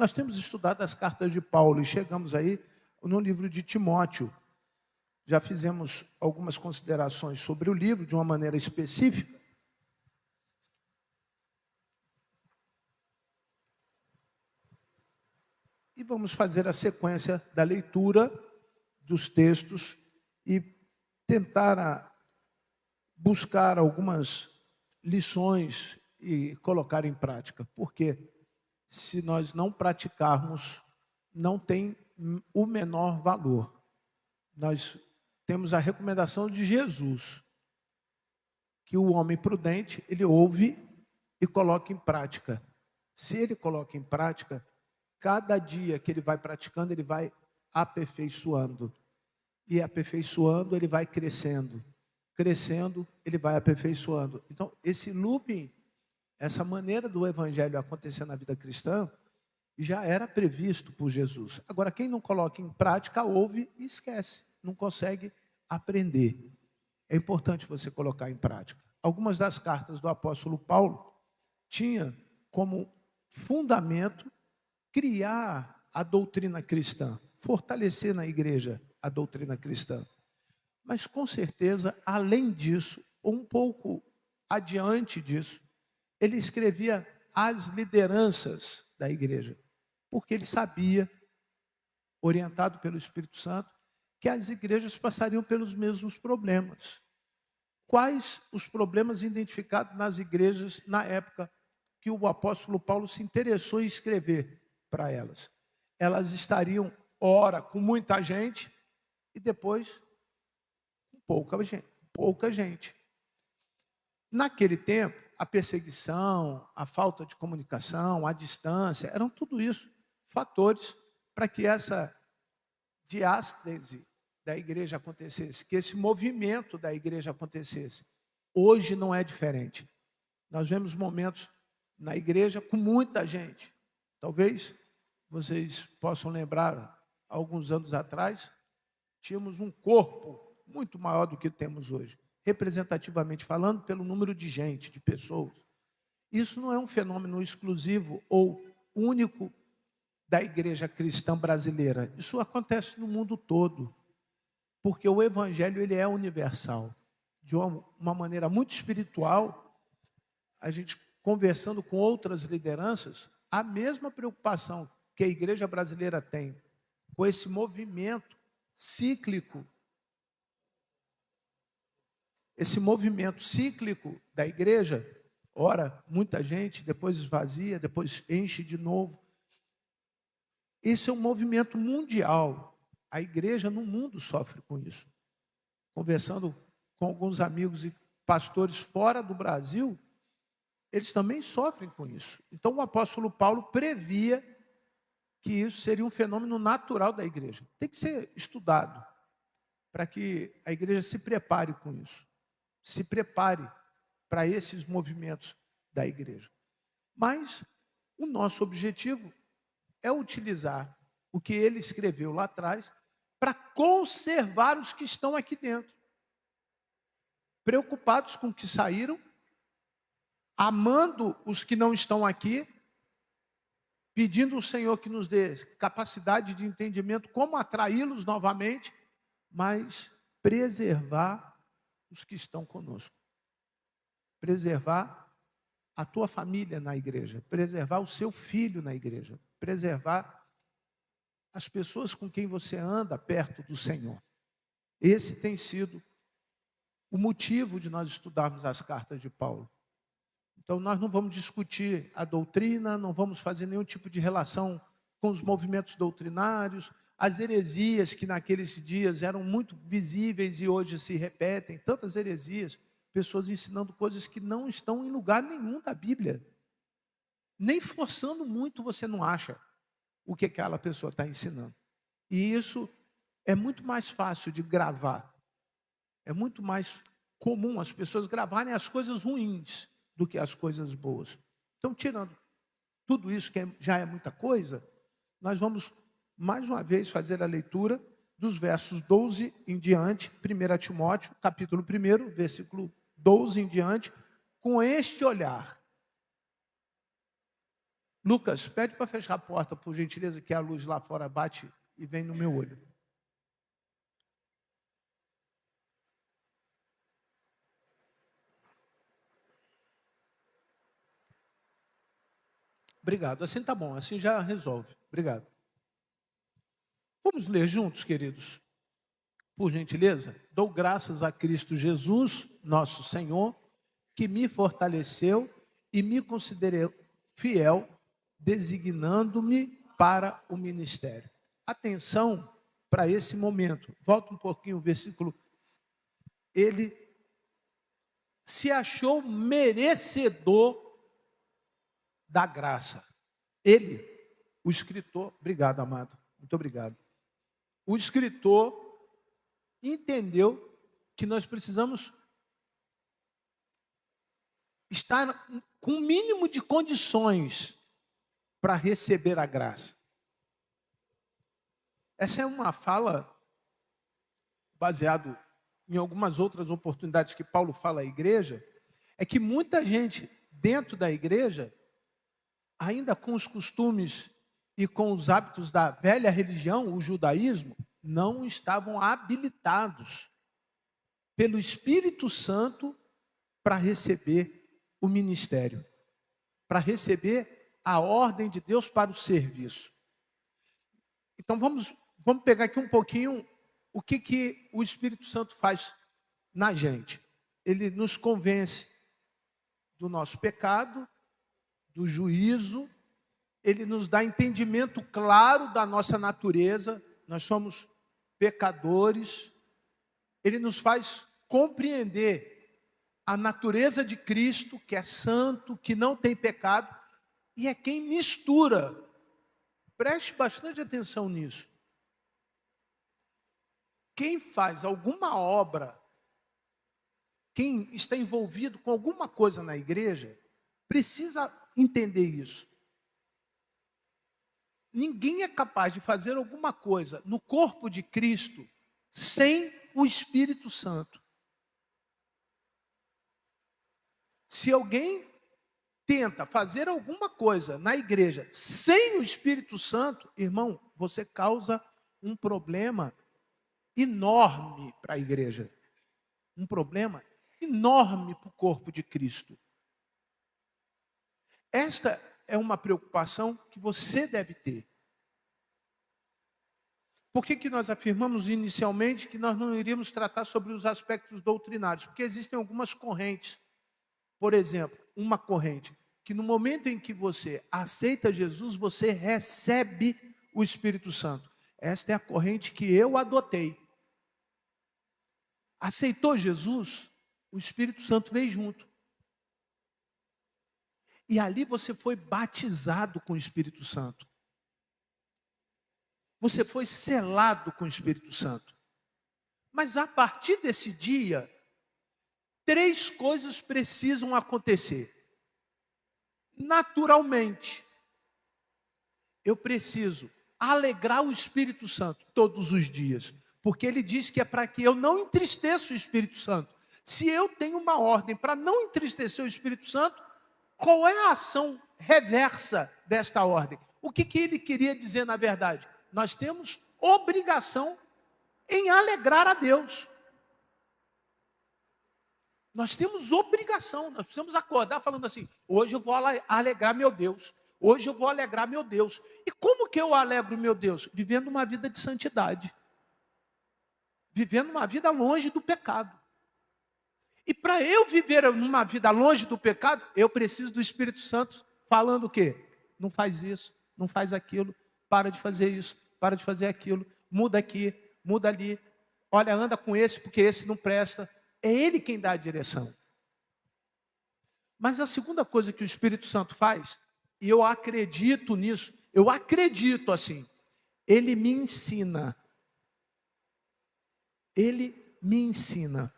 Nós temos estudado as cartas de Paulo e chegamos aí no livro de Timóteo. Já fizemos algumas considerações sobre o livro de uma maneira específica. E vamos fazer a sequência da leitura dos textos e tentar buscar algumas lições e colocar em prática. Porque se nós não praticarmos, não tem o menor valor. Nós temos a recomendação de Jesus, que o homem prudente, ele ouve e coloca em prática. Se ele coloca em prática, cada dia que ele vai praticando, ele vai aperfeiçoando. E aperfeiçoando, ele vai crescendo. Crescendo, ele vai aperfeiçoando. Então, esse looping, essa maneira do evangelho acontecer na vida cristã, já era previsto por Jesus. Agora, quem não coloca em prática, ouve e esquece. Não consegue aprender. É importante você colocar em prática. Algumas das cartas do apóstolo Paulo tinha como fundamento criar a doutrina cristã, fortalecer na igreja a doutrina cristã. Mas, com certeza, além disso, um pouco adiante disso, ele escrevia às lideranças da igreja, porque ele sabia, orientado pelo Espírito Santo, que as igrejas passariam pelos mesmos problemas. Quais os problemas identificados nas igrejas na época que o apóstolo Paulo se interessou em escrever para elas? Elas estariam, ora, com muita gente e depois com pouca gente. Naquele tempo, a perseguição, a falta de comunicação, a distância, eram tudo isso fatores para que essa diástase da igreja acontecesse, que esse movimento da igreja acontecesse. Hoje não é diferente. Nós vemos momentos na igreja com muita gente. Talvez vocês possam lembrar, alguns anos atrás, tínhamos um corpo muito maior do que temos hoje, representativamente falando, pelo número de gente, de pessoas. Isso não é um fenômeno exclusivo ou único da igreja cristã brasileira. Isso acontece no mundo todo, porque o evangelho ele é universal. De uma maneira muito espiritual, a gente conversando com outras lideranças, a mesma preocupação que a igreja brasileira tem com esse movimento cíclico, da igreja, ora, muita gente, depois esvazia, depois enche de novo. Esse é um movimento mundial. A igreja no mundo sofre com isso. Conversando com alguns amigos e pastores fora do Brasil, eles também sofrem com isso. Então o apóstolo Paulo previa que isso seria um fenômeno natural da igreja. Tem que ser estudado para que a igreja se prepare com isso. Se prepare para esses movimentos da igreja. Mas o nosso objetivo é utilizar o que ele escreveu lá atrás para conservar os que estão aqui dentro. Preocupados com os que saíram, amando os que não estão aqui, pedindo ao Senhor que nos dê capacidade de entendimento, como atraí-los novamente, mas preservar os que estão conosco. Preservar a tua família na igreja, preservar o seu filho na igreja, preservar as pessoas com quem você anda perto do Senhor. Esse tem sido o motivo de nós estudarmos as cartas de Paulo. Então, nós não vamos discutir a doutrina, não vamos fazer nenhum tipo de relação com os movimentos doutrinários, as heresias que naqueles dias eram muito visíveis e hoje se repetem, tantas heresias, pessoas ensinando coisas que não estão em lugar nenhum da Bíblia. Nem forçando muito você não acha o que aquela pessoa está ensinando. E isso é muito mais fácil de gravar. É muito mais comum as pessoas gravarem as coisas ruins do que as coisas boas. Então, tirando tudo isso, que já é muita coisa, nós vamos, mais uma vez, fazer a leitura dos versos 12 em diante, 1 Timóteo, capítulo 1, versículo 12 em diante, com este olhar. Lucas, pede para fechar a porta, por gentileza, que a luz lá fora bate e vem no meu olho. Obrigado. Assim tá bom, assim já resolve. Obrigado. Vamos ler juntos, queridos? Por gentileza. Dou graças a Cristo Jesus, nosso Senhor, que me fortaleceu e me considerou fiel, designando-me para o ministério. Atenção para esse momento. Volta um pouquinho o versículo. Ele se achou merecedor da graça. Ele, o escritor, obrigado, amado, muito obrigado. O escritor entendeu que nós precisamos estar com o mínimo de condições para receber a graça. Essa é uma fala baseado em algumas outras oportunidades que Paulo fala à igreja, é que muita gente dentro da igreja, ainda com os costumes e com os hábitos da velha religião, o judaísmo, não estavam habilitados pelo Espírito Santo para receber o ministério, para receber a ordem de Deus para o serviço. Então vamos pegar aqui um pouquinho o que o Espírito Santo faz na gente. Ele nos convence do nosso pecado, do juízo, ele nos dá entendimento claro da nossa natureza, nós somos pecadores, ele nos faz compreender a natureza de Cristo, que é santo, que não tem pecado, e é quem mistura. Preste bastante atenção nisso. Quem faz alguma obra, quem está envolvido com alguma coisa na igreja, precisa entender isso. Ninguém é capaz de fazer alguma coisa no corpo de Cristo sem o Espírito Santo. Se alguém tenta fazer alguma coisa na igreja sem o Espírito Santo, irmão, você causa um problema enorme para a igreja. Um problema enorme para o corpo de Cristo. Esta é uma preocupação que você deve ter. Por que nós afirmamos inicialmente que nós não iríamos tratar sobre os aspectos doutrinários? Porque existem algumas correntes. Por exemplo, uma corrente que no momento em que você aceita Jesus, você recebe o Espírito Santo. Esta é a corrente que eu adotei. Aceitou Jesus, o Espírito Santo veio junto. E ali você foi batizado com o Espírito Santo. Você foi selado com o Espírito Santo. Mas a partir desse dia, 3 coisas precisam acontecer. Naturalmente, eu preciso alegrar o Espírito Santo todos os dias. Porque ele diz que é para que eu não entristeça o Espírito Santo. Se eu tenho uma ordem para não entristecer o Espírito Santo, qual é a ação reversa desta ordem? O que ele queria dizer na verdade? Nós temos obrigação em alegrar a Deus. Nós temos obrigação, nós precisamos acordar falando assim, hoje eu vou alegrar meu Deus, hoje eu vou alegrar meu Deus. E como que eu alegro meu Deus? Vivendo uma vida de santidade. Vivendo uma vida longe do pecado. E para eu viver uma vida longe do pecado, eu preciso do Espírito Santo falando o quê? Não faz isso, não faz aquilo, para de fazer isso, para de fazer aquilo, muda aqui, muda ali, olha, anda com esse, porque esse não presta. É ele quem dá a direção. Mas a segunda coisa que o Espírito Santo faz, e eu acredito nisso, eu acredito assim, ele me ensina. Ele me ensina.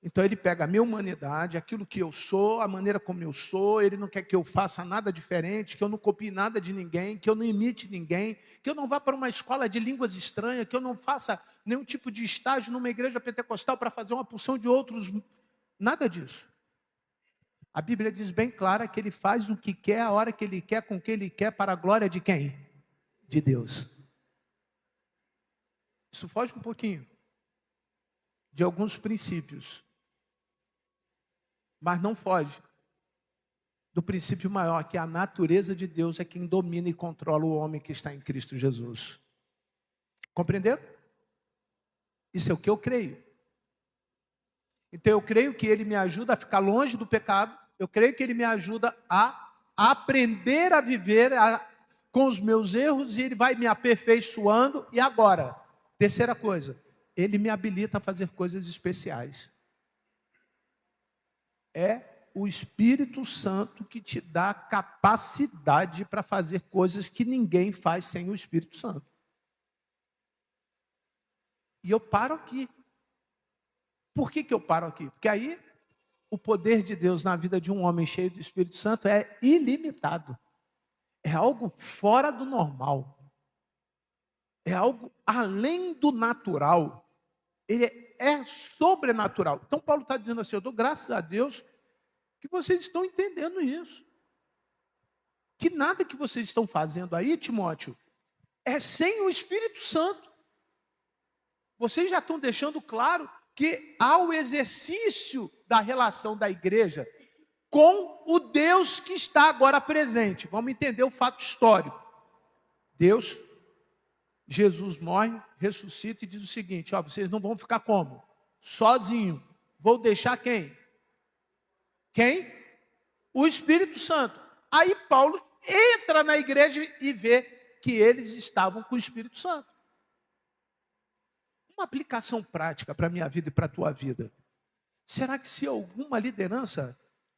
Então ele pega a minha humanidade, aquilo que eu sou, a maneira como eu sou, ele não quer que eu faça nada diferente, que eu não copie nada de ninguém, que eu não imite ninguém, que eu não vá para uma escola de línguas estranhas, que eu não faça nenhum tipo de estágio numa igreja pentecostal para fazer uma porção de outros, nada disso. A Bíblia diz bem clara que ele faz o que quer, a hora que ele quer, com quem ele quer, para a glória de quem? De Deus. Isso foge um pouquinho de alguns princípios, mas não foge do princípio maior, que a natureza de Deus é quem domina e controla o homem que está em Cristo Jesus. Compreenderam? Isso é o que eu creio. Então eu creio que ele me ajuda a ficar longe do pecado, eu creio que ele me ajuda a aprender a viver com os meus erros, e ele vai me aperfeiçoando. E agora, terceira coisa, ele me habilita a fazer coisas especiais. É o Espírito Santo que te dá capacidade para fazer coisas que ninguém faz sem o Espírito Santo. E eu paro aqui. Por que eu paro aqui? Porque aí o poder de Deus na vida de um homem cheio do Espírito Santo é ilimitado. É algo fora do normal. É algo além do natural. Ele é sobrenatural. Então Paulo está dizendo assim: eu dou graças a Deus que vocês estão entendendo isso. Que nada que vocês estão fazendo aí, Timóteo, é sem o Espírito Santo. Vocês já estão deixando claro que há o exercício da relação da igreja com o Deus que está agora presente. Vamos entender o fato histórico. Deus, Jesus morre, ressuscita e diz o seguinte: ó, vocês não vão ficar como? Sozinho. Vou deixar quem? Quem? O Espírito Santo. Aí Paulo entra na igreja e vê que eles estavam com o Espírito Santo. Uma aplicação prática para a minha vida e para a tua vida. Será que se alguma liderança,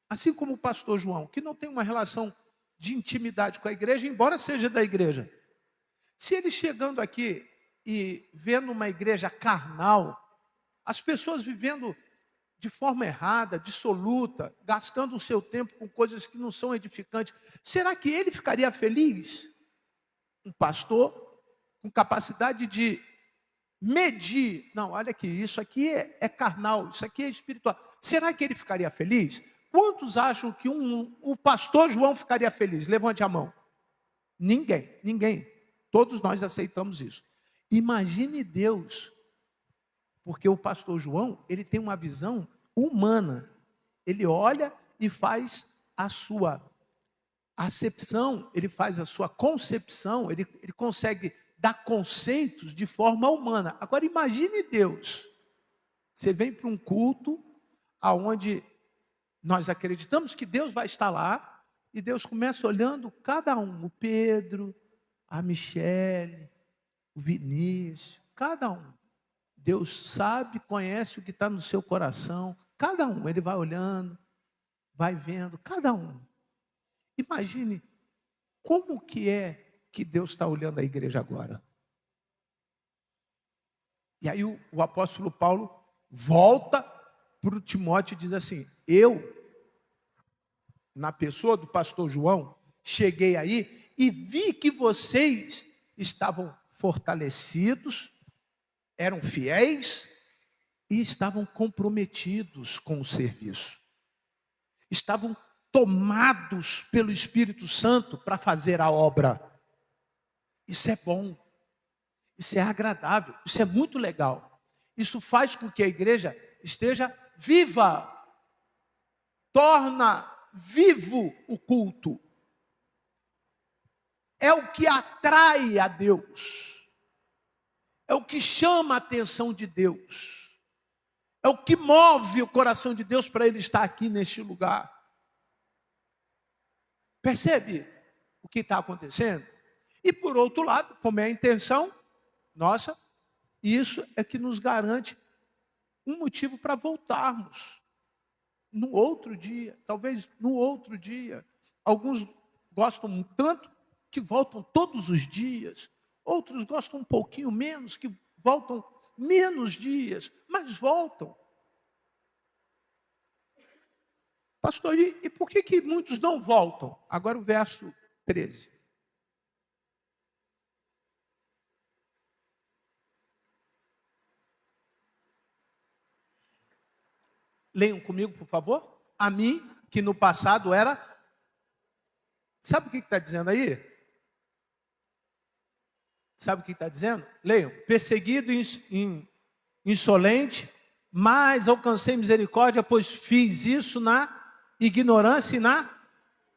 assim como o pastor João, que não tem uma relação de intimidade com a igreja, embora seja da igreja, se ele chegando aqui e vendo uma igreja carnal, as pessoas vivendo de forma errada, dissoluta, gastando o seu tempo com coisas que não são edificantes, será que ele ficaria feliz? Um pastor com capacidade de medir, não, olha aqui, isso aqui é carnal, isso aqui é espiritual. Será que ele ficaria feliz? Quantos acham que o pastor João ficaria feliz? Levante a mão. Ninguém. Todos nós aceitamos isso. Imagine Deus, porque o pastor João, ele tem uma visão humana. Ele olha e faz a sua acepção, ele faz a sua concepção, ele consegue dar conceitos de forma humana. Agora imagine Deus. Você vem para um culto aonde nós acreditamos que Deus vai estar lá, e Deus começa olhando cada um, o Pedro, a Michele, o Vinícius, cada um. Deus sabe, conhece o que está no seu coração, cada um, ele vai olhando, vai vendo, cada um. Imagine como que é que Deus está olhando a igreja agora. E aí o apóstolo Paulo volta para o Timóteo e diz assim: eu, na pessoa do pastor João, cheguei aí e vi que vocês estavam fortalecidos, eram fiéis e estavam comprometidos com o serviço. Estavam tomados pelo Espírito Santo para fazer a obra. Isso é bom. Isso é agradável, isso é muito legal. Isso faz com que a igreja esteja viva. Torna vivo o culto. É o que atrai a Deus. É o que chama a atenção de Deus. É o que move o coração de Deus para ele estar aqui neste lugar. Percebe o que está acontecendo? E por outro lado, como é a intenção nossa, isso é que nos garante um motivo para voltarmos no outro dia, talvez no outro dia. Alguns gostam tanto que voltam todos os dias, outros gostam um pouquinho menos, que voltam menos dias, mas voltam. Pastor, e por que muitos não voltam? Agora o verso 13. Leiam comigo, por favor. A mim que no passado era... Sabe o que está dizendo aí? Sabe o que está dizendo? Leiam. Perseguido, insolente, mas alcancei misericórdia, pois fiz isso na ignorância e na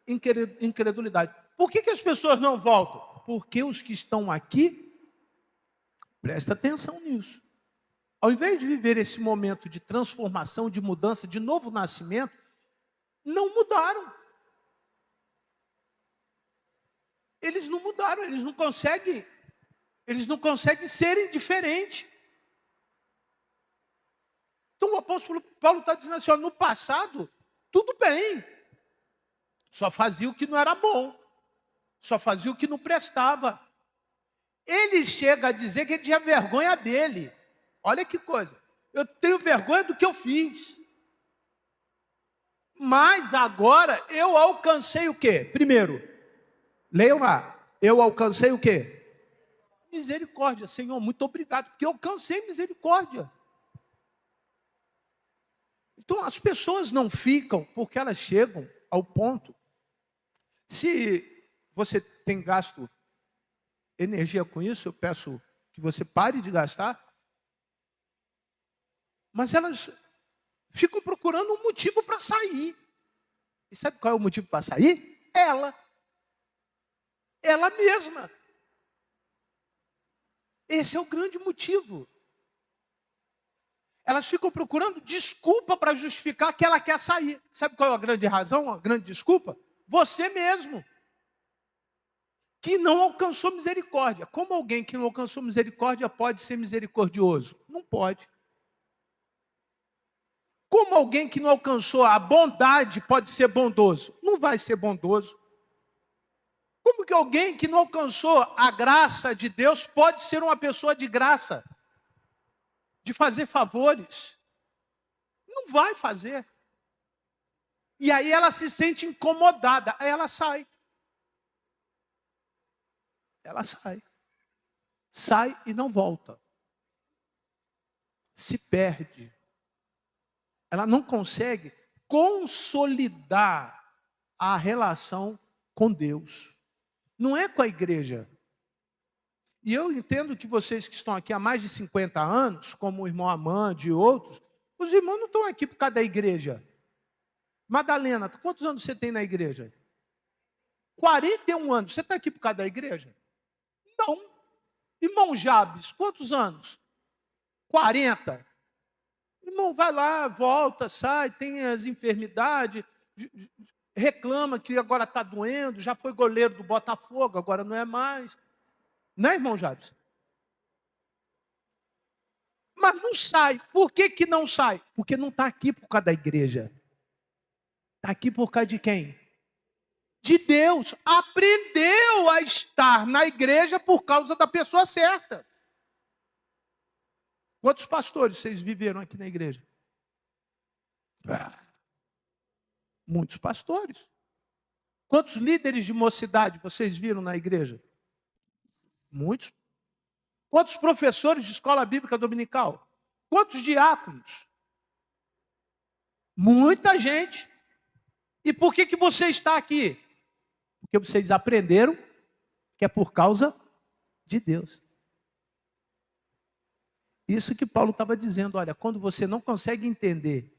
incredulidade. Por que as pessoas não voltam? Porque os que estão aqui, presta atenção nisso. Ao invés de viver esse momento de transformação, de mudança, de novo nascimento, não mudaram. Eles não mudaram, eles não conseguem serem diferentes. Então o apóstolo Paulo está dizendo assim, ó, no passado, tudo bem. Só fazia o que não era bom. Só fazia o que não prestava. Ele chega a dizer que ele tinha vergonha dele. Olha que coisa. Eu tenho vergonha do que eu fiz. Mas agora eu alcancei o quê? Primeiro, leiam lá. Eu alcancei o quê? Misericórdia. Senhor, muito obrigado, porque eu alcancei misericórdia. Então as pessoas não ficam porque elas chegam ao ponto. Se você tem gasto energia com isso, eu peço que você pare de gastar. Mas elas ficam procurando um motivo para sair. E sabe qual é o motivo para sair? Ela mesma. Esse é o grande motivo. Elas ficam procurando desculpa para justificar que ela quer sair. Sabe qual é a grande razão, a grande desculpa? Você mesmo, que não alcançou misericórdia. Como alguém que não alcançou misericórdia pode ser misericordioso? Não pode. Como alguém que não alcançou a bondade pode ser bondoso? Não vai ser bondoso. Como que alguém que não alcançou a graça de Deus pode ser uma pessoa de graça? De fazer favores? Não vai fazer. E aí ela se sente incomodada, aí ela sai. Ela sai. Sai e não volta. Se perde. Ela não consegue consolidar a relação com Deus. Não é com a igreja. E eu entendo que vocês que estão aqui há mais de 50 anos, como o irmão Amande e outros, os irmãos não estão aqui por causa da igreja. Madalena, quantos anos você tem na igreja? 41 anos. Você está aqui por causa da igreja? Não. Irmão Jabes, quantos anos? 40. Irmão, vai lá, volta, sai, tem as enfermidades, reclama que agora está doendo, já foi goleiro do Botafogo, agora não é mais. Não é, irmão Jabes? Mas não sai. Por que não sai? Porque não está aqui por causa da igreja. Está aqui por causa de quem? De Deus. Aprendeu a estar na igreja por causa da pessoa certa. Quantos pastores vocês viveram aqui na igreja? Muitos pastores. Quantos líderes de mocidade vocês viram na igreja? Muitos. Quantos professores de escola bíblica dominical? Quantos diáconos? Muita gente. E por que você está aqui? Porque vocês aprenderam que é por causa de Deus. Isso que Paulo estava dizendo, olha, quando você não consegue entender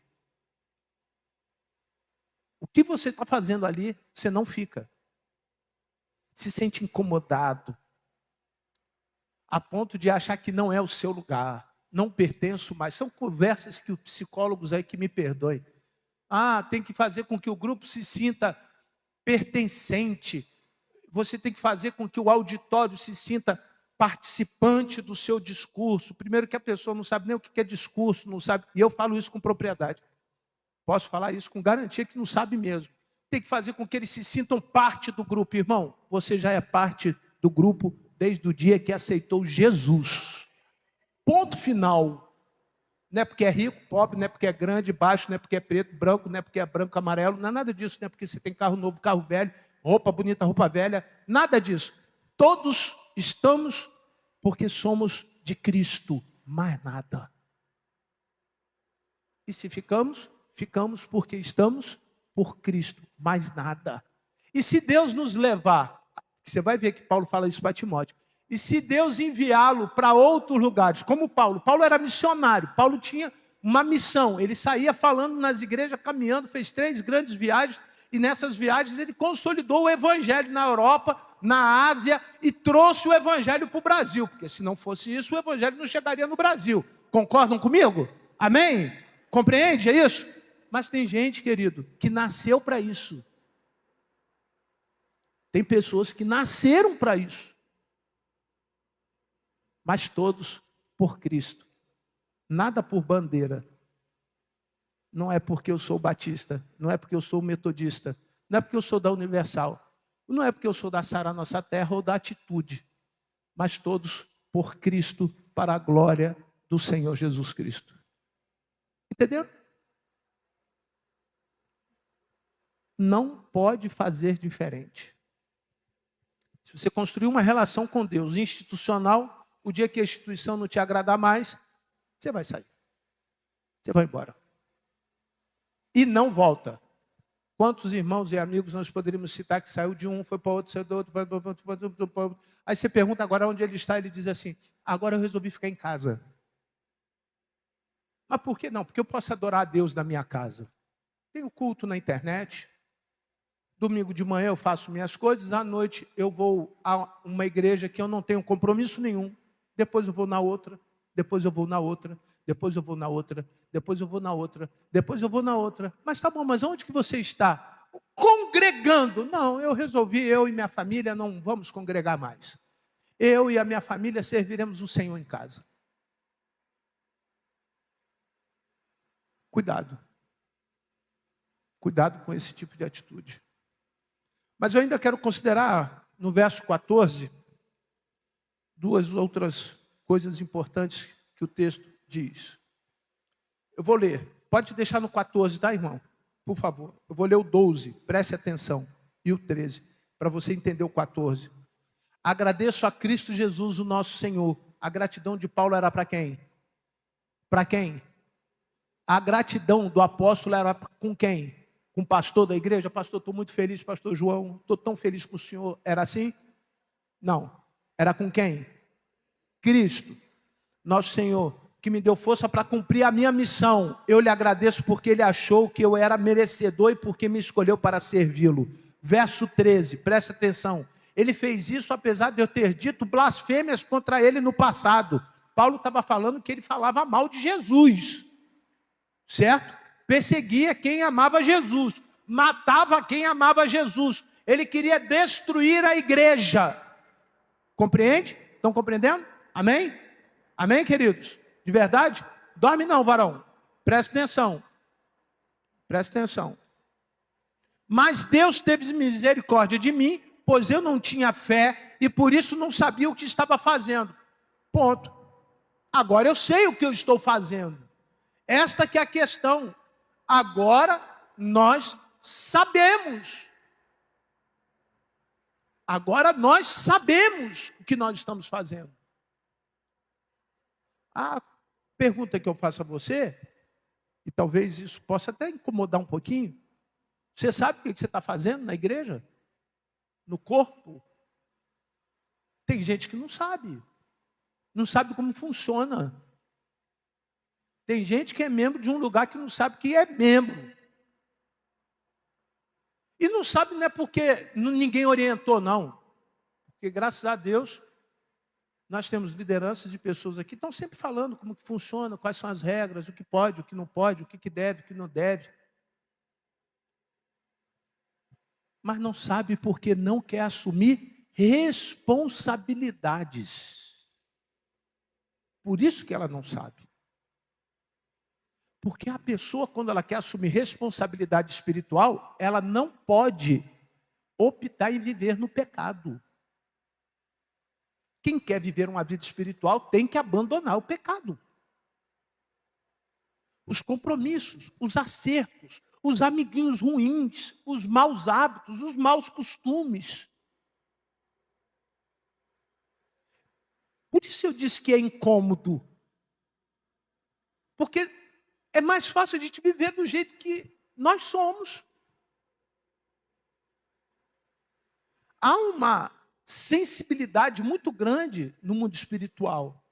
o que você está fazendo ali, você não fica. Se sente incomodado, a ponto de achar que não é o seu lugar, não pertenço mais. São conversas que os psicólogos aí que me perdoem. Tem que fazer com que o grupo se sinta pertencente. Você tem que fazer com que o auditório se sinta participante do seu discurso. Primeiro que a pessoa não sabe nem o que é discurso, não sabe. E eu falo isso com propriedade. Posso falar isso com garantia que não sabe mesmo. Tem que fazer com que eles se sintam parte do grupo. Irmão, você já é parte do grupo desde o dia que aceitou Jesus. Ponto final. Não é porque é rico, pobre, não é porque é grande, baixo, não é porque é preto, branco, não é porque é branco, amarelo, não é nada disso, não é porque você tem carro novo, carro velho, roupa bonita, roupa velha, nada disso. Todos estamos porque somos de Cristo, mais nada. E se ficamos, ficamos porque estamos por Cristo, mais nada. E se Deus nos levar, você vai ver que Paulo fala isso para Timóteo, e se Deus enviá-lo para outros lugares, como Paulo era missionário, Paulo tinha uma missão, ele saía falando nas igrejas, caminhando, fez 3 grandes viagens, e nessas viagens ele consolidou o evangelho na Europa, na Ásia, e trouxe o evangelho para o Brasil, porque se não fosse isso, o evangelho não chegaria no Brasil. Concordam comigo? Amém? Compreende? É isso? Mas tem gente, querido, que nasceu para isso. Tem pessoas que nasceram para isso. Mas todos por Cristo. Nada por bandeira. Não é porque eu sou batista, não é porque eu sou metodista, não é porque eu sou da Universal, não é porque eu sou da Sara Nossa Terra ou da Atitude, mas todos por Cristo, para a glória do Senhor Jesus Cristo. Entenderam? Não pode fazer diferente. Se você construir uma relação com Deus institucional, o dia que a instituição não te agradar mais, você vai sair. Você vai embora. E não volta. Quantos irmãos e amigos nós poderíamos citar que saiu de um, foi para outro, saiu do outro, para outro. Aí você pergunta agora onde ele está, ele diz assim, agora eu resolvi ficar em casa. Mas por que não? Porque eu posso adorar a Deus na minha casa. Tenho culto na internet. Domingo de manhã eu faço minhas coisas, à noite eu vou a uma igreja que eu não tenho compromisso nenhum. Depois eu vou na outra, depois eu vou na outra, depois eu vou na outra, depois eu vou na outra, depois eu vou na outra. Mas tá bom, mas onde que você está? Congregando. Não, eu resolvi, eu e minha família não vamos congregar mais. Eu e a minha família serviremos o Senhor em casa. Cuidado. Cuidado com esse tipo de atitude. Mas eu ainda quero considerar, no verso 14, 2 outras coisas importantes que o texto diz. Eu vou ler. Pode deixar no 14, tá, irmão? Por favor. Eu vou ler o 12, preste atenção. E o 13, para você entender o 14. Agradeço a Cristo Jesus, o nosso Senhor. A gratidão de Paulo era para quem? Para quem? A gratidão do apóstolo era com quem? Com o pastor da igreja? Pastor, estou muito feliz, pastor João. Estou tão feliz com o senhor. Era assim? Não. Era com quem? Cristo, nosso Senhor, que me deu força para cumprir a minha missão. Eu lhe agradeço porque Ele achou que eu era merecedor e porque me escolheu para servi-lo. Verso 13, preste atenção. Ele fez isso apesar de eu ter dito blasfêmias contra Ele no passado. Paulo estava falando que ele falava mal de Jesus, certo? Perseguia quem amava Jesus, matava quem amava Jesus. Ele queria destruir a igreja. Compreende? Estão compreendendo? Amém? Amém, queridos? De verdade? Dorme não, varão. Preste atenção. Preste atenção. Mas Deus teve misericórdia de mim, pois eu não tinha fé e por isso não sabia o que estava fazendo. Ponto. Agora eu sei o que eu estou fazendo. Esta que é a questão. Agora nós sabemos. Agora nós sabemos o que nós estamos fazendo. A pergunta que eu faço a você, e talvez isso possa até incomodar um pouquinho, você sabe o que você está fazendo na igreja? No corpo? Tem gente que não sabe. Não sabe como funciona. Tem gente que é membro de um lugar que não sabe que é membro. E não sabe não é porque ninguém orientou, não. Porque graças a Deus, nós temos lideranças e pessoas aqui que estão sempre falando como que funciona, quais são as regras, o que pode, o que não pode, o que deve, o que não deve. Mas não sabe porque não quer assumir responsabilidades. Por isso que ela não sabe. Porque a pessoa, quando ela quer assumir responsabilidade espiritual, ela não pode optar em viver no pecado. Quem quer viver uma vida espiritual tem que abandonar o pecado. Os compromissos, os acertos, os amiguinhos ruins, os maus hábitos, os maus costumes. Por isso eu disse que é incômodo. Porque é mais fácil a gente viver do jeito que nós somos. há uma sensibilidade muito grande no mundo espiritual.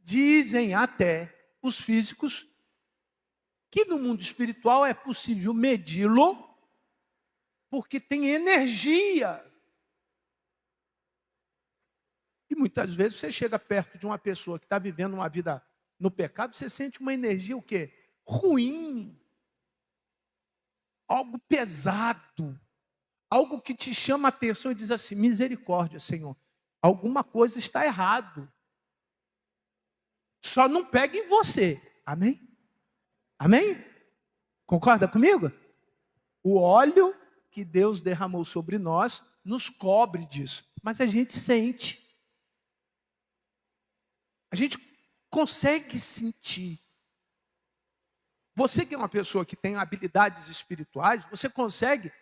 Dizem até os físicos que no mundo espiritual é possível medi-lo porque tem energia. E muitas vezes você chega perto de uma pessoa que está vivendo uma vida no pecado, você sente uma energia o quê? Ruim. Algo pesado. Algo que te chama a atenção e diz assim, misericórdia, Senhor. Alguma coisa está errado. Só não pega em você. Amém? Amém? Concorda comigo? O óleo que Deus derramou sobre nós nos cobre disso. Mas a gente sente. A gente consegue sentir. Você que é uma pessoa que tem habilidades espirituais, você consegue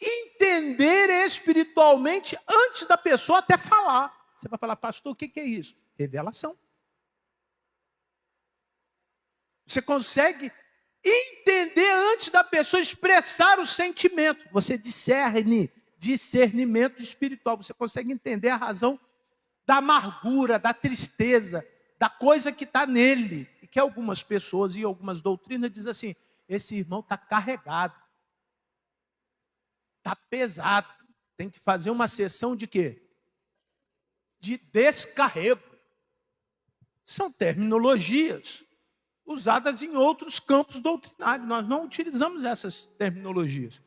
entender espiritualmente antes da pessoa até falar. Você vai falar, pastor, o que é isso? Revelação. Você consegue entender antes da pessoa expressar o sentimento. Você discerne, discernimento espiritual. Você consegue entender a razão da amargura, da tristeza, da coisa que está nele. E que algumas pessoas e algumas doutrinas dizem assim, esse irmão está carregado, está pesado. Tem que fazer uma sessão de quê? De descarrego. São terminologias usadas em outros campos doutrinários. Nós não utilizamos essas terminologias.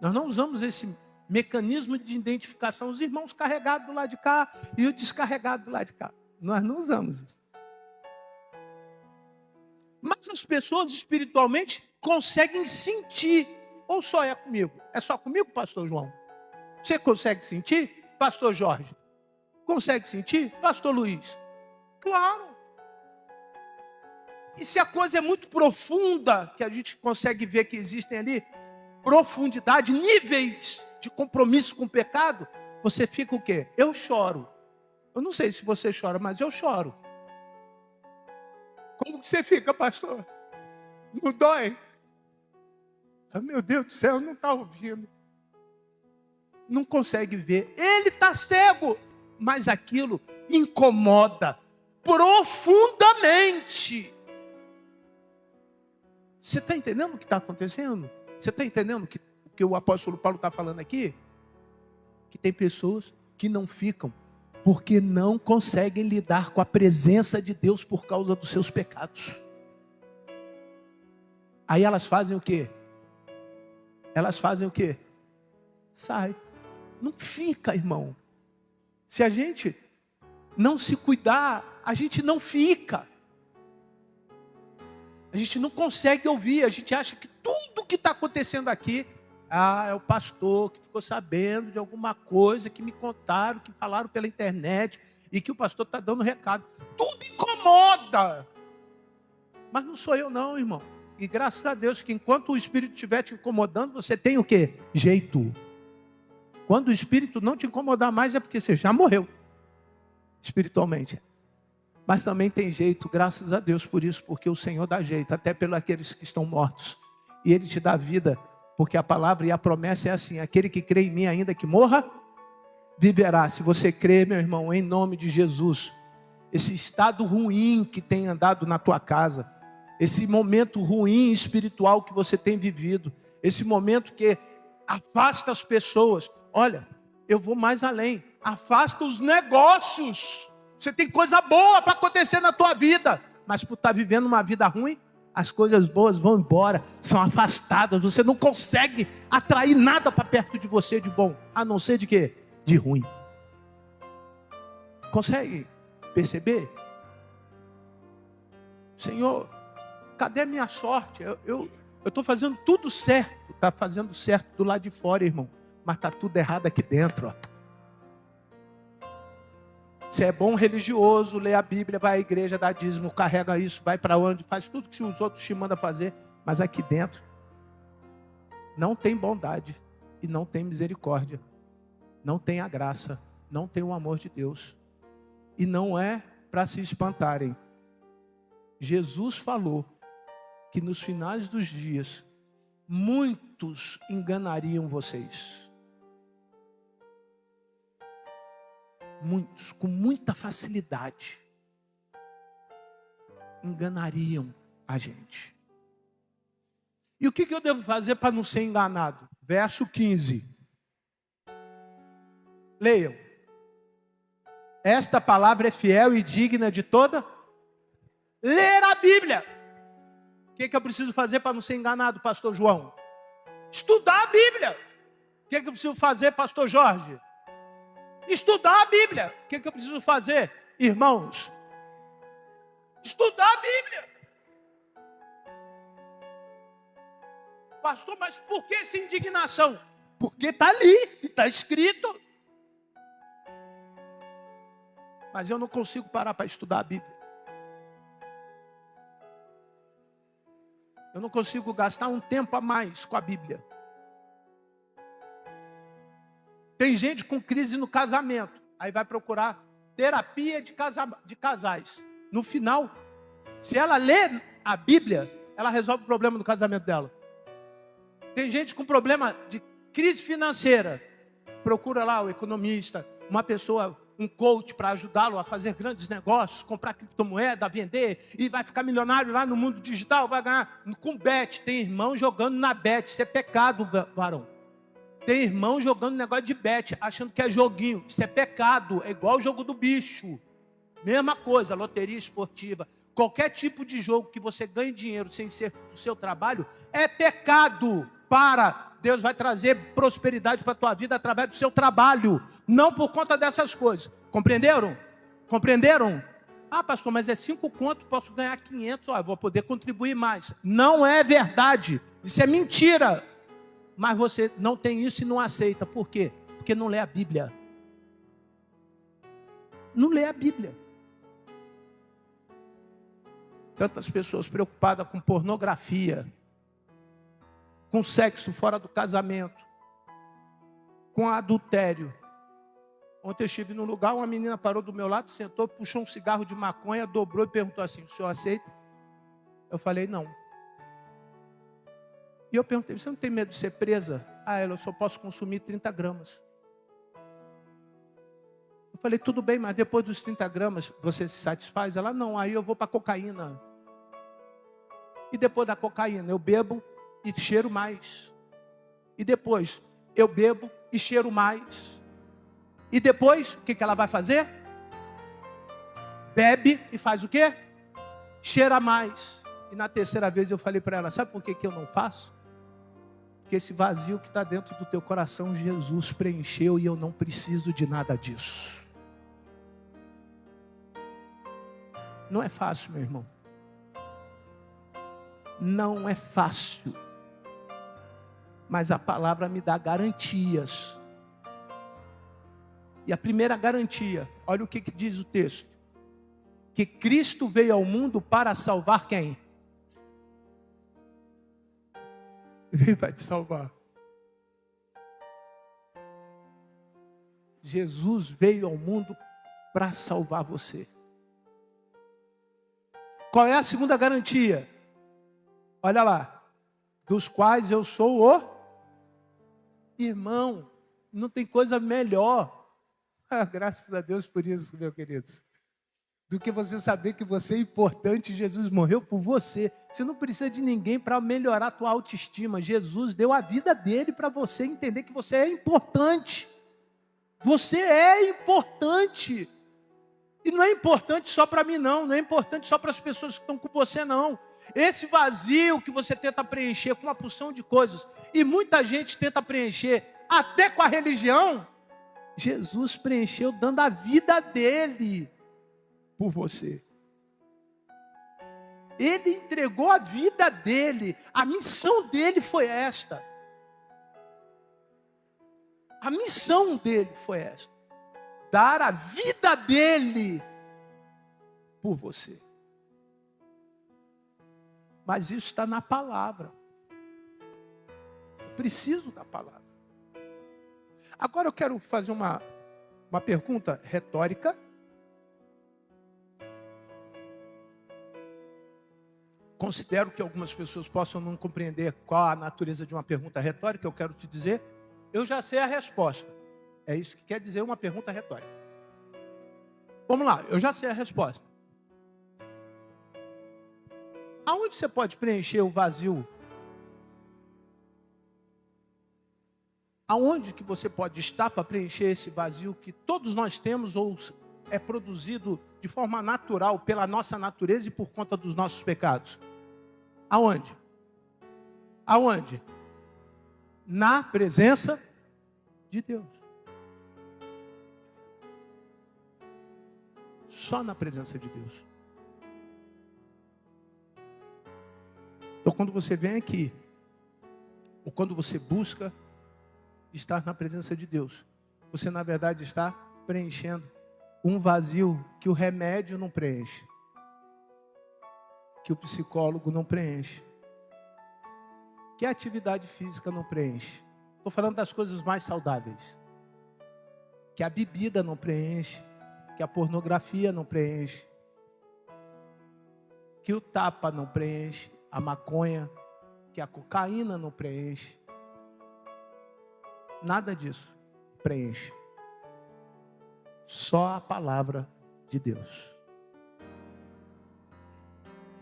Nós não usamos esse mecanismo de identificação. Os irmãos carregados do lado de cá e o descarregado do lado de cá. Nós não usamos isso. Mas as pessoas espiritualmente conseguem sentir. Ou só é comigo? É só comigo, pastor João? Você consegue sentir? Pastor Jorge? Consegue sentir? Pastor Luiz? Claro. E se a coisa é muito profunda, que a gente consegue ver que existem ali profundidade, níveis de compromisso com o pecado, você fica o quê? Eu choro. Eu não sei se você chora, mas eu choro. Como que você fica, pastor? Não dói? Ah, meu Deus do céu, não está ouvindo. Não consegue ver. Ele está cego, mas aquilo incomoda profundamente. Você está entendendo o que está acontecendo? Você está entendendo o que o apóstolo Paulo está falando aqui? Que tem pessoas que não ficam porque não conseguem lidar com a presença de Deus por causa dos seus pecados. Aí elas fazem o quê? Elas fazem o quê? Sai. Não fica, irmão. Se a gente não se cuidar, a gente não fica. A gente não consegue ouvir, a gente acha que tudo que está acontecendo aqui, é o pastor que ficou sabendo de alguma coisa que me contaram, que falaram pela internet, e que o pastor está dando recado. Tudo incomoda. Mas não sou eu não, irmão. E graças a Deus que enquanto o Espírito estiver te incomodando, você tem o quê? Jeito. Quando o Espírito não te incomodar mais, é porque você já morreu espiritualmente. Mas também tem jeito, graças a Deus por isso, porque o Senhor dá jeito, até pelos aqueles que estão mortos. E Ele te dá vida, porque a palavra e a promessa é assim, aquele que crê em mim ainda que morra, viverá. Se você crê, meu irmão, em nome de Jesus, esse estado ruim que tem andado na tua casa, esse momento ruim espiritual que você tem vivido, esse momento que afasta as pessoas, olha, eu vou mais além, afasta os negócios. Você tem coisa boa para acontecer na tua vida, mas por estar vivendo uma vida ruim, as coisas boas vão embora, são afastadas. Você não consegue atrair nada para perto de você de bom, a não ser de quê? De ruim. Consegue perceber? Senhor, cadê a minha sorte? Eu estou fazendo tudo certo, está fazendo certo do lado de fora, irmão, mas está tudo errado aqui dentro, ó. Você é bom religioso, lê a Bíblia, vai à igreja, dá dízimo, carrega isso, vai para onde, faz tudo que os outros te mandam fazer, mas aqui dentro não tem bondade e não tem misericórdia, não tem a graça, não tem o amor de Deus. E não é para se espantarem. Jesus falou que nos finais dos dias muitos enganariam vocês. muitos, com muita facilidade, enganariam a gente. E o que eu devo fazer para não ser enganado? Verso 15. Leiam. Esta palavra é fiel e digna de toda. Ler a Bíblia. O que eu preciso fazer para não ser enganado, pastor João? Estudar a Bíblia. O que eu preciso fazer, pastor Jorge? Estudar a Bíblia. O que eu preciso fazer, irmãos? Estudar a Bíblia. Pastor, mas por que essa indignação? Porque está ali, está escrito. Mas eu não consigo parar para estudar a Bíblia. Eu não consigo gastar um tempo a mais com a Bíblia. Tem gente com crise no casamento. Aí vai procurar terapia de casais. No final, se ela lê a Bíblia, ela resolve o problema do casamento dela. Tem gente com problema de crise financeira. Procura lá o economista, uma pessoa, um coach para ajudá-lo a fazer grandes negócios, comprar criptomoeda, vender, e vai ficar milionário lá no mundo digital, vai ganhar com bet. Tem irmão jogando na bet, isso é pecado, varão. Tem irmão jogando negócio de bet, achando que é joguinho, isso é pecado, é igual o jogo do bicho. Mesma coisa, loteria esportiva, qualquer tipo de jogo que você ganhe dinheiro sem ser do seu trabalho, é pecado. Deus vai trazer prosperidade para a tua vida através do seu trabalho, não por conta dessas coisas. Compreenderam? Compreenderam? Ah, pastor, mas é 5 contos, posso ganhar 500, eu vou poder contribuir mais. Não é verdade, isso é mentira. Mas você não tem isso e não aceita. Por quê? Porque não lê a Bíblia. Não lê a Bíblia. Tantas pessoas preocupadas com pornografia, com sexo fora do casamento, com adultério. Ontem eu estive num lugar, uma menina parou do meu lado, sentou, puxou um cigarro de maconha, dobrou e perguntou assim: o senhor aceita? Eu falei, não. E eu perguntei, você não tem medo de ser presa? Ah, eu só posso consumir 30 gramas. Eu falei, tudo bem, mas depois dos 30 gramas você se satisfaz? Ela, não, aí eu vou para a cocaína. E depois da cocaína eu bebo e cheiro mais. E depois eu bebo e cheiro mais. E depois, o que ela vai fazer? Bebe e faz o quê? Cheira mais. E na terceira vez eu falei para ela, sabe por que eu não faço? Porque esse vazio que está dentro do teu coração, Jesus preencheu e eu não preciso de nada disso. Não é fácil, meu irmão. Não é fácil. Mas a palavra me dá garantias. E a primeira garantia, olha o que diz o texto. Que Cristo veio ao mundo para salvar quem? Veio para te salvar. Jesus veio ao mundo para salvar você. Qual é a segunda garantia? Olha lá. Dos quais eu sou o irmão. Não tem coisa melhor. Graças a Deus por isso, meus queridos. Do que você saber que você é importante, Jesus morreu por você. Você não precisa de ninguém para melhorar a tua autoestima. Jesus deu a vida dele para você entender que você é importante. Você é importante. E não é importante só para mim, não. Não é importante só para as pessoas que estão com você, não. Esse vazio que você tenta preencher com uma porção de coisas, e muita gente tenta preencher até com a religião, Jesus preencheu dando a vida dele por você. Ele entregou a vida dele. A missão dele foi esta. A missão dele foi esta. Dar a vida dele por você. Mas isso está na palavra. Eu preciso da palavra. Agora eu quero fazer uma pergunta retórica. Considero que algumas pessoas possam não compreender qual a natureza de uma pergunta retórica. Eu quero te dizer, eu já sei a resposta. É isso que quer dizer uma pergunta retórica. Vamos lá, eu já sei a resposta. Aonde você pode preencher o vazio? Aonde que você pode estar para preencher esse vazio que todos nós temos ou é produzido de forma natural pela nossa natureza e por conta dos nossos pecados? Aonde? Aonde? Na presença de Deus. Só na presença de Deus. Então, quando você vem aqui, ou quando você busca estar na presença de Deus, você, na verdade, está preenchendo um vazio que o remédio não preenche, que o psicólogo não preenche, que a atividade física não preenche. Estou falando das coisas mais saudáveis, que a bebida não preenche, que a pornografia não preenche, que o tapa não preenche, a maconha, que a cocaína não preenche. Nada disso preenche. Só a palavra de Deus.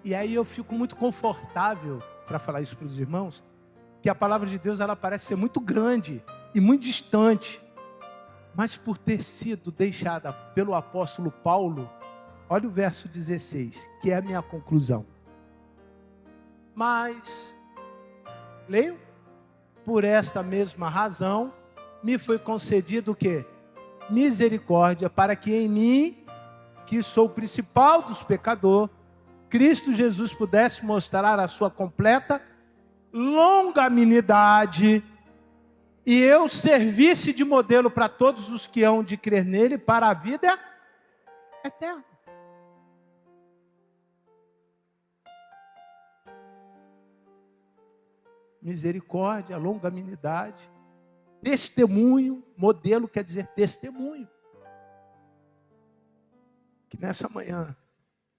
E aí eu fico muito confortável para falar isso para os irmãos, que a palavra de Deus ela parece ser muito grande e muito distante, mas por ter sido deixada pelo apóstolo Paulo, olha o verso 16, que é a minha conclusão. Mas, leio, por esta mesma razão, me foi concedido o quê? Misericórdia, para que em mim, que sou o principal dos pecadores, Cristo Jesus pudesse mostrar a sua completa longanimidade e eu servisse de modelo para todos os que hão de crer nele para a vida eterna. Misericórdia, longanimidade, testemunho, modelo quer dizer testemunho. Que nessa manhã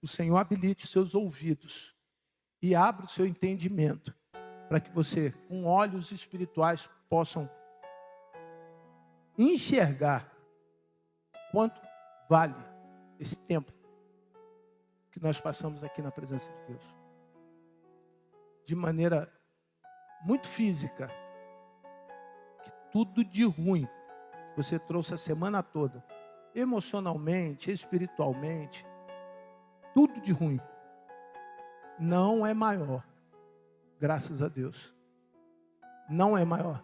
o Senhor habilite os seus ouvidos e abra o seu entendimento para que você, com olhos espirituais, possam enxergar quanto vale esse tempo que nós passamos aqui na presença de Deus. De maneira muito física, que tudo de ruim que você trouxe a semana toda, emocionalmente, espiritualmente, tudo de ruim, não é maior, graças a Deus, não é maior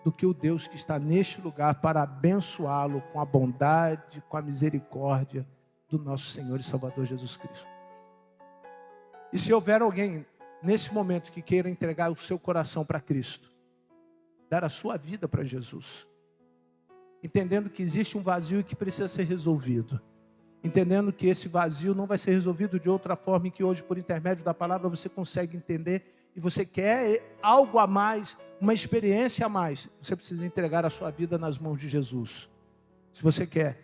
do que o Deus que está neste lugar para abençoá-lo com a bondade, com a misericórdia do nosso Senhor e Salvador Jesus Cristo. E se houver alguém nesse momento que queira entregar o seu coração para Cristo, dar a sua vida para Jesus, entendendo que existe um vazio que precisa ser resolvido, entendendo que esse vazio não vai ser resolvido de outra forma e que hoje, por intermédio da palavra, você consegue entender e você quer algo a mais, uma experiência a mais, você precisa entregar a sua vida nas mãos de Jesus. Se você quer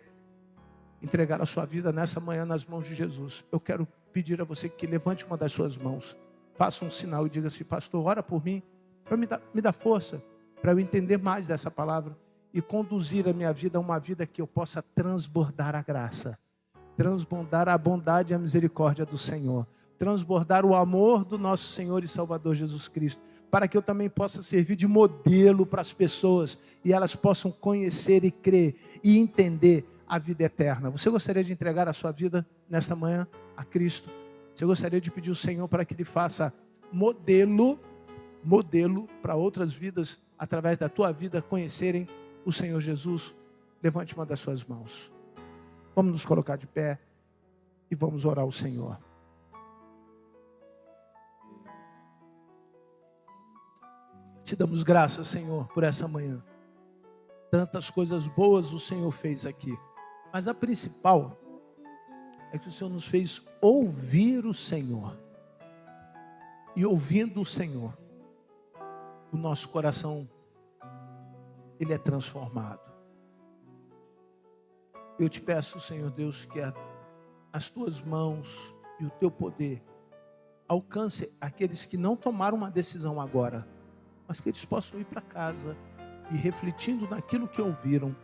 entregar a sua vida nessa manhã nas mãos de Jesus, eu quero pedir a você que levante uma das suas mãos, faça um sinal e diga assim: pastor, ora por mim, para me dar força, para eu entender mais dessa palavra e conduzir a minha vida a uma vida que eu possa transbordar a graça, transbordar a bondade e a misericórdia do Senhor, transbordar o amor do nosso Senhor e Salvador Jesus Cristo, para que eu também possa servir de modelo para as pessoas e elas possam conhecer e crer e entender a vida eterna. Você gostaria de entregar a sua vida nesta manhã a Cristo? Você gostaria de pedir ao Senhor para que Ele faça modelo para outras vidas, através da tua vida, conhecerem o Senhor Jesus? Levante uma das suas mãos. Vamos nos colocar de pé e vamos orar ao Senhor. Te damos graças, Senhor, por essa manhã. Tantas coisas boas o Senhor fez aqui, mas a principal é que o Senhor nos fez ouvir o Senhor. E ouvindo o Senhor, o nosso coração, ele é transformado. Eu te peço, Senhor Deus, que as tuas mãos e o teu poder alcance aqueles que não tomaram uma decisão agora, mas que eles possam ir para casa e refletindo naquilo que ouviram,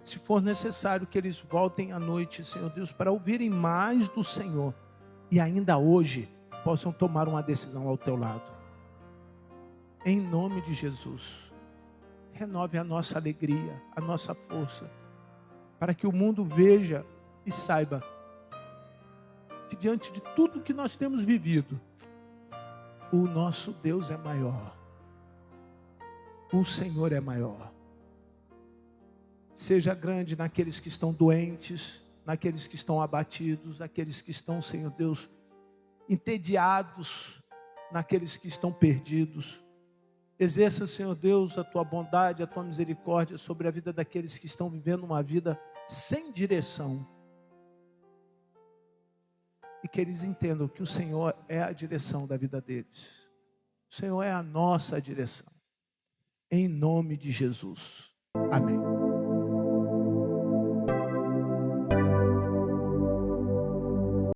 Se for necessário que eles voltem à noite, Senhor Deus, para ouvirem mais do Senhor e ainda hoje possam tomar uma decisão ao teu lado. Em nome de Jesus, renove a nossa alegria, a nossa força, para que o mundo veja e saiba que diante de tudo que nós temos vivido, o nosso Deus é maior. O Senhor é maior. Seja grande naqueles que estão doentes, naqueles que estão abatidos, naqueles que estão, Senhor Deus, entediados, naqueles que estão perdidos. Exerça, Senhor Deus, a tua bondade, a tua misericórdia sobre a vida daqueles que estão vivendo uma vida sem direção. E que eles entendam que o Senhor é a direção da vida deles. O Senhor é a nossa direção. Em nome de Jesus. Amém.